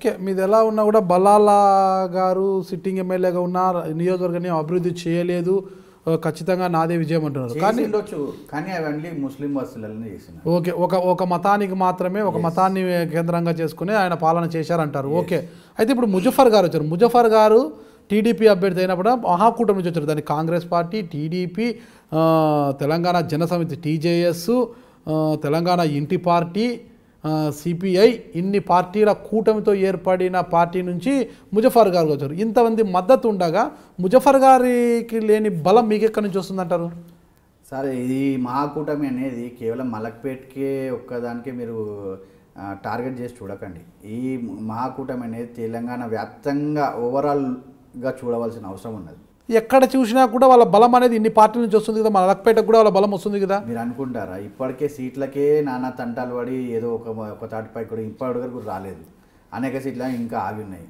Okay, మీది ఎలా ఉన్నా కూడా బలాలా గారు సిట్టింగ్ ఎమ్మెల్యేగా ఉన్న నియోజకవర్గాన్ని అభివృద్ధి చేయలేదు, ఖచ్చితంగా నాదే విజయం అంటున్నారు. కానీ అవన్నీ ముస్లిం బస్సులనే చేసినారు. ఓకే, ఒక మతానికి మాత్రమే, ఒక మతాన్ని కేంద్రంగా చేసుకుని ఆయన పాలన చేశారంటారు. ఓకే, అయితే ఇప్పుడు ముజఫర్ గారు వచ్చారు. ముజఫర్ గారు టీడీపీ అభ్యర్థి అయినప్పుడు మహాకూటమి నుంచి వచ్చారు. దాన్ని Congress party, TDP, Telangana Janasamithi TJS, Telangana Inti party, CPI, ఇన్ని పార్టీల కూటమితో ఏర్పడిన పార్టీ నుంచి ముజఫర్ గారు వచ్చారు. ఇంతమంది మద్దతు ఉండగా ముజఫర్ గారికి లేని బలం మీకు ఎక్కడి నుంచి వస్తుందంటారు? సరే, ఇది మహాకూటమి అనేది కేవలం మలక్పేట్కే ఒక్కదానికే మీరు టార్గెట్ చేసి చూడకండి. ఈ మహాకూటమి అనేది తెలంగాణ వ్యాప్తంగా ఓవరాల్గా చూడవలసిన అవసరం ఉన్నది. ఎక్కడ చూసినా కూడా వాళ్ళ బలం అనేది ఇన్ని పార్టీల నుంచి వస్తుంది కదా, మలక్పేటకు కూడా వాళ్ళ బలం వస్తుంది కదా. మీరు అనుకుంటారా? ఇప్పటికే సీట్లకే నానా తంటాలు పడి ఏదో ఒక తాటిపై కూడా ఇప్పటి వరకు రాలేదు. అనేక సీట్లు ఇంకా ఆగి ఉన్నాయి.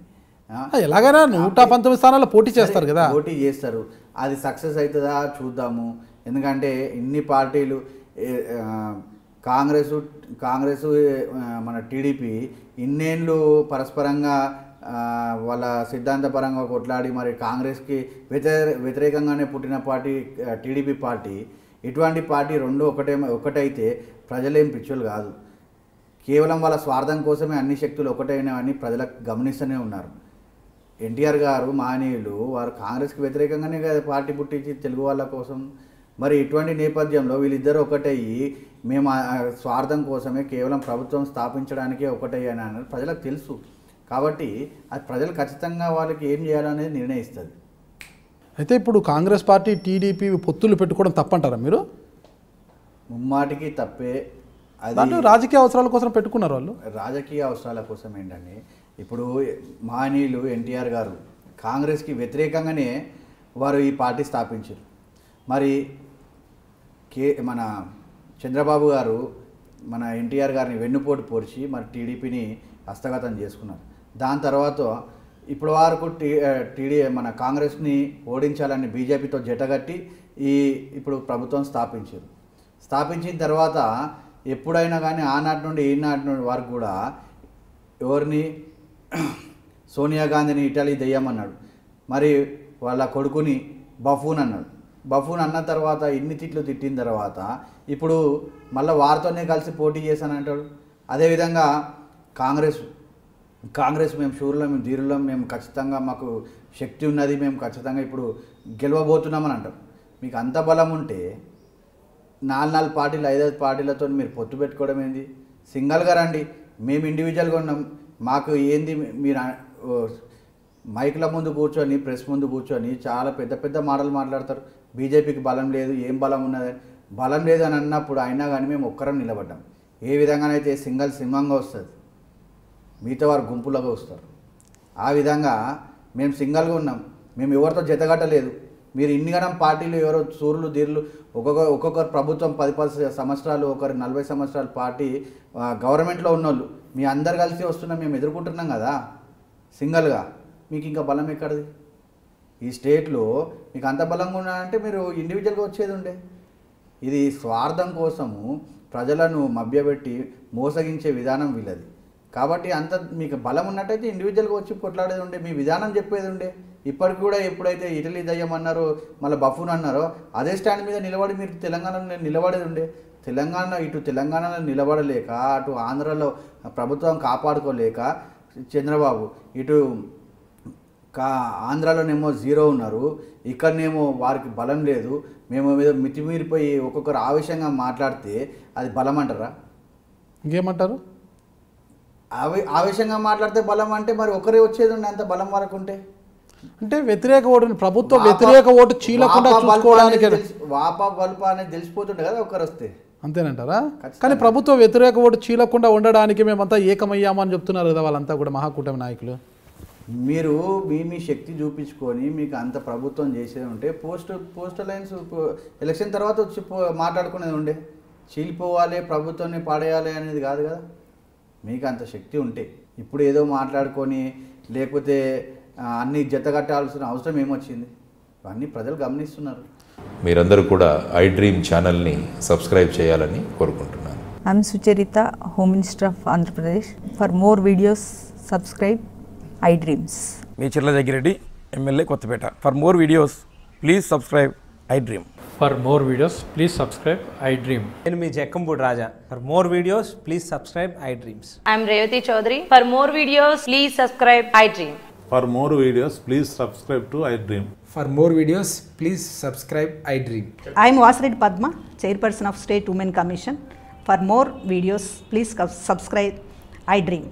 ఎలాగైనా 119 స్థానాల్లో పోటీ చేస్తారు కదా. పోటీ చేస్తారు. అది సక్సెస్ అవుతుందా చూద్దాము. ఎందుకంటే ఇన్ని పార్టీలు కాంగ్రెస్ మన టీడీపీ ఇన్నేళ్ళు పరస్పరంగా వాళ్ళ సిద్ధాంతపరంగా కొట్లాడి మరి కాంగ్రెస్కి వ్యతిరేకంగానే పుట్టిన పార్టీ టీడీపీ పార్టీ. ఇటువంటి పార్టీ రెండు ఒకటైతే ప్రజలేం పిచ్చోళ్ళు కాదు. కేవలం వాళ్ళ స్వార్థం కోసమే అన్ని శక్తులు ఒకటైనవని ప్రజలకు గమనిస్తూనే ఉన్నారు. ఎన్టీఆర్ గారు మానీయులు వారు కాంగ్రెస్కి వ్యతిరేకంగానే పార్టీ పుట్టించి తెలుగు వాళ్ళ కోసం. మరి ఇటువంటి నేపథ్యంలో వీళ్ళిద్దరూ ఒకటయ్యి మేము స్వార్థం కోసమే కేవలం ప్రభుత్వం స్థాపించడానికే ఒకటయ్యాని అన్నది ప్రజలకు తెలుసు. కాబట్టి అది ప్రజలు ఖచ్చితంగా వాళ్ళకి ఏం చేయాలనేది నిర్ణయిస్తుంది. అయితే ఇప్పుడు కాంగ్రెస్ పార్టీ టీడీపీ పొత్తులు పెట్టుకోవడం తప్పంటారా మీరు? ముమ్మాటికి తప్పే. అది రాజకీయ అవసరాల కోసం పెట్టుకున్నారు వాళ్ళు. రాజకీయ అవసరాల కోసం ఏంటంటే ఇప్పుడు మహనీయులు ఎన్టీఆర్ గారు కాంగ్రెస్కి వ్యతిరేకంగానే వారు ఈ పార్టీ స్థాపించారు. మరి మన చంద్రబాబు గారు మన ఎన్టీఆర్ గారిని వెన్నుపోటు పొడిచి మరి టీడీపీని హస్తగతం చేసుకున్నారు. దాని తర్వాత ఇప్పుడు వరకు మన కాంగ్రెస్ని ఓడించాలని బీజేపీతో జటగట్టి ఇప్పుడు ప్రభుత్వం స్థాపించారు. స్థాపించిన తర్వాత ఎప్పుడైనా కానీ ఆనాటి నుండి ఈనాటి నుండి వరకు కూడా ఎవరిని సోనియా గాంధీని ఇటలీ దెయ్యమన్నాడు. మరి వాళ్ళ కొడుకుని బఫూన్ అన్నాడు. బఫూన్ అన్న తర్వాత ఇన్ని తిట్లు తిట్టిన తర్వాత ఇప్పుడు మళ్ళీ వారితోనే కలిసి పోటీ చేశానంటాడు. అదేవిధంగా కాంగ్రెస్ మేము శూరులం, మేము ధీరులం, మేము ఖచ్చితంగా మాకు శక్తి ఉన్నది, మేము ఖచ్చితంగా ఇప్పుడు గెలవబోతున్నామని అంటారు. మీకు అంత బలం ఉంటే 4 పార్టీలు 5 పార్టీలతో మీరు పొత్తు పెట్టుకోవడం ఏంది? సింగల్గా రండి, మేము ఇండివిజువల్గా ఉన్నాం. మాకు ఏంది మీరు మైకుల ముందు కూర్చొని ప్రెస్ ముందు కూర్చొని చాలా పెద్ద పెద్ద మాటలు మాట్లాడతారు. బీజేపీకి బలం లేదు, ఏం బలం ఉన్నది, బలం లేదు అని అన్నప్పుడు అయినా కానీ మేము ఒక్కరం నిలబడ్డాం. ఏ విధంగానైతే సింహంగా వస్తుంది, మిగతా వారు గుంపులుగా వస్తారు. ఆ విధంగా మేము సింగల్గా ఉన్నాం. మేము ఎవరితో జతగట్టలేదు. మీరు ఇన్నిగనం పార్టీలు ఎవరో సూర్యులు ధీరులు ఒక్కొక్కరు ప్రభుత్వం 10 సంవత్సరాలు, ఒకరు 40 సంవత్సరాలు పార్టీ గవర్నమెంట్లో ఉన్నోళ్ళు మీ అందరు కలిసి వస్తున్నాం, మేము ఎదుర్కొంటున్నాం కదా సింగల్గా. మీకు ఇంకా బలం ఎక్కడిది? ఈ స్టేట్లో మీకు అంత బలంగా ఉన్నారంటే మీరు ఇండివిజువల్గా వచ్చేది ఉండే. ఇది స్వార్థం కోసము ప్రజలను మభ్యపెట్టి మోసగించే విధానం వీళ్ళది. కాబట్టి అంత మీకు బలం ఉన్నట్టయితే ఇండివిజువల్గా వచ్చి కొట్లాడేది ఉండే, మీ విధానం చెప్పేది ఉండే. ఇప్పటికి కూడా ఎప్పుడైతే ఇటలీ దయ్యం అన్నారో మళ్ళీ బఫూన్ అన్నారో అదే స్టాండ్ మీద నిలబడి మీరు తెలంగాణలో నిలబడేది ఉండే. తెలంగాణలో నిలబడలేక అటు ఆంధ్రలో ప్రభుత్వం కాపాడుకోలేక చంద్రబాబు ఇటు ఆంధ్రాలోనేమో 0 ఉన్నారు, ఇక్కడనేమో వారికి బలం లేదు, మేము మీద మితిమీరిపోయి ఒక్కొక్కరు ఆవేశంగా మాట్లాడితే అది బలం అంటారా? ఇంకేమంటారు? ఆవేశంగా మాట్లాడితే బలం అంటే మరి ఒకరే వచ్చేది ఉండే అంత బలం వరకు ఉంటే. అంటే వ్యతిరేక ఓటుని ప్రభుత్వ వ్యతిరేక ఓటు చీలకుండా చూసుకోవడానికి వాపా బల్ప అనేది తెలిసిపోతుండే కదా ఒకరు వస్తే. అంతేనంటారా? కానీ ప్రభుత్వ వ్యతిరేక ఓటు చీలకుండా ఉండడానికి మేమంతా ఏకమయ్యామని చెప్తున్నారు కదా వాళ్ళంతా కూడా మహాకూటమి నాయకులు. మీరు మీ శక్తి చూపించుకొని మీకు అంత ప్రభుత్వం చేసేది ఉంటే పోస్టల్ లైన్స్ ఎలక్షన్ తర్వాత వచ్చి మాట్లాడుకునేది ఉండే. చీలిపోవాలి, ప్రభుత్వాన్ని పాడేయాలి అనేది కాదు కదా. మీకు అంత శక్తి ఉంటే ఇప్పుడు ఏదో మాట్లాడుకొని లేకపోతే అన్ని జతగట్టాల్సిన అవసరం ఏమొచ్చింది? ఇవన్నీ ప్రజలు గమనిస్తున్నారు. మీరందరూ కూడా ఐ డ్రీమ్ ఛానల్ని సబ్స్క్రైబ్ చేయాలని కోరుకుంటున్నాను. I'm Sucharita, home minister of Andhra Pradesh. For more videos subscribe iDreams. మీ Chirla Jaggireddy MLA Kothapeta. For more videos please subscribe iDream. For more videos, please subscribe iDream. నేను మీ Jakkampudi Raja. For more videos please subscribe iDreams. I'm Revati Chaudhary. For more videos, please subscribe iDream. For more videos, please subscribe to iDream. For more videos, please subscribe iDream. I am Vasireddy Padma, Chairperson of State Women Commission. For more videos, please subscribe iDream.